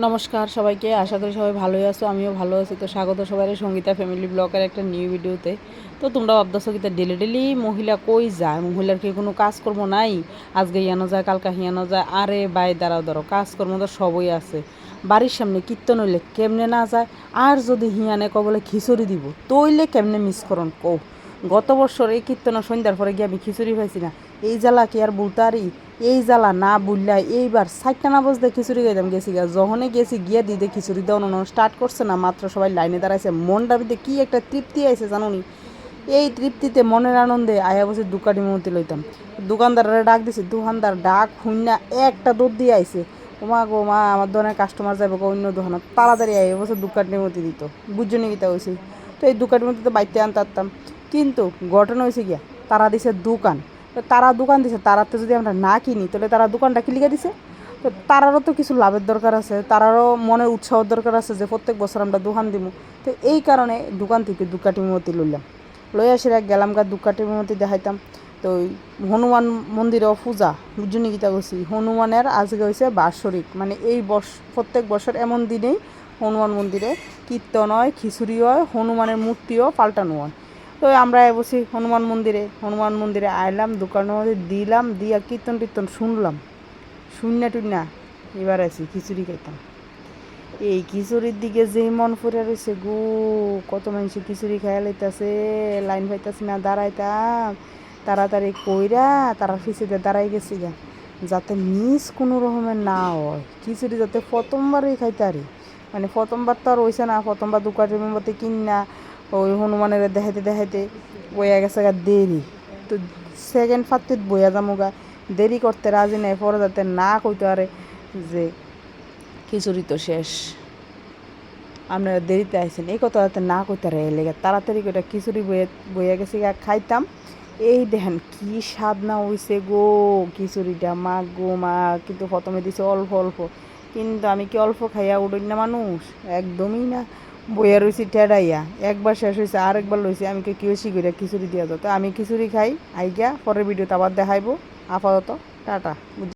নমস্কার সবাইকে, আশা করি সবাই ভালোই আছো। আমিও ভালো আছি। তো স্বাগত সবাই সঙ্গীতা ফ্যামিলি ব্লগের একটা নিউ ভিডিওতে। তো তোমরা ভাবতেছো কি ডেলি ডেলি মহিলা কই যায়, মহিলার কি কোনো কাজকর্ম নাই? আজকে হিয়ানো যায়, কালকা হিয়ানো যায়। আরে ভাই দাঁড়াও, কাজকর্ম তো সবই আছে। বাড়ির সামনে কীর্তন হইলে কেমনে না যায়? আর যদি হিয়ানে বলে খিচুড়ি দিব তইলে কেমনে মিস করন কও। গত বছর এই কীর্তন সন্ধ্যার পরে গিয়ে আমি খিচুড়ি পাইছি না। এই জ্বালা কি আর বুলতারি? এই জ্বালা না বুললাই এইবার 4টা না বসতে খিচুড়ি খাইতাম গেছি গা। যখনই গেছি গিয়ে দিতে খিচুড়ি দেওয়ানো স্টার্ট করছে না, মাত্র সবাই লাইনে দাঁড়াইছে। মনটার ভিতরে কী একটা তৃপ্তি আইছে জানো নি। এই তৃপ্তিতে মনের আনন্দে আয়া বসে দুকাটি মতি লইতাম। দোকানদাররা ডাক দিছে, দোকানদার ডাক শুননা একটা দৌড় দিয়ে আইছে। ওমা গো মা, আমার দোকানের কাস্টমার যাবে অন্য দোকানত, তাড়াতাড়ি আই বসে দুকাটি মতি দিত। বুঝছো নি কিতা হয়েছে? তো এই দুকাটি মতি তো বাইতে আনতাম, কিন্তু ঘটনা হয়েছে গিয়া তারা দিছে দোকান। তো তারা দোকান দিছে, তারাতে যদি আমরা না কিনি তাহলে তারা দোকানটা কি লিখে দিছে? তো তারারও তো কিছু লাভের দরকার আছে, তারারও মনের উৎসাহের দরকার আছে যে প্রত্যেক বছর আমরা দোকান দিব। তো এই কারণে দোকান থেকে দুকাটি মতি লইলাম। লই আসিরা গেলাম গা দুকাটি মতি দেখাইতাম। তো ওই হনুমান মন্দিরেও পূজা, বুঝুনি গীতা গেছি। হনুমানের আজকে হয়েছে বাৎসরিক, মানে এই প্রত্যেক বছর এমন দিনেই হনুমান মন্দিরে কীর্তন হয়, খিচুড়ি হয়, হনুমানের মূর্তিও পাল্টানো হয়। তো আমরা বসি হনুমান মন্দিরে আইলাম, দোকানের মধ্যে দিলাম, দিয়া কীর্তন টীর্তন শুনলাম। শুননা টুন্না এবার আছি খিচুড়ি খাইতাম। এই খিচুড়ির দিকে যেই মন ফুরে রয়েছে গো, কত মানুষ খিচুড়ি খাইয়া লইতাছে, লাইন পাইতাছি না দাঁড়াইতাম। তাড়াতাড়ি কইরা তারা ফিসিতে দাঁড়াই গেছি গা, যাতে মিস কোনো রকমের না হয়। খিচুড়ি যাতে প্রথমবারই খাইতারি, মানে প্রথমবার তো আর হইছে না। প্রথমবার দোকানের মধ্যে কিনা ওই হনুমানের দেখাইতে দেখাইতে বইয়া গেছে গা দেরি। তো সেকেন্ড ফার্স্টের বইয়া যামো গা, দেরি করতে রাজি নেই। পরে যাতে না কইতে পারে যে খিচুড়ি তো শেষ, আপনারা দেরিতে আইসেন, এই কথা যাতে না কইতে পারে। লেগে তাড়াতাড়ি করে খিচুড়ি বইয়া গেছি গা খাইতাম। এই দেখেন কি স্বাদ না হইছে গো খিচুড়িটা, মা গো মা। কিন্তু প্রথমে দিছে অল্প অল্প, কিন্তু আমি কি অল্প খাইয়া উঠই না মানুষ? একদমই না। বইয়া রয়েছি টেডাইয়া, একবার শেষ হয়েছে আরেকবার লইছি। আমি কি বেশি করে খিচুড়ি দিয়া যেত। আমি খিচুড়ি খাই আইগা, পরের ভিডিওতে আবার দেখাইবো। আপাতত টাটা।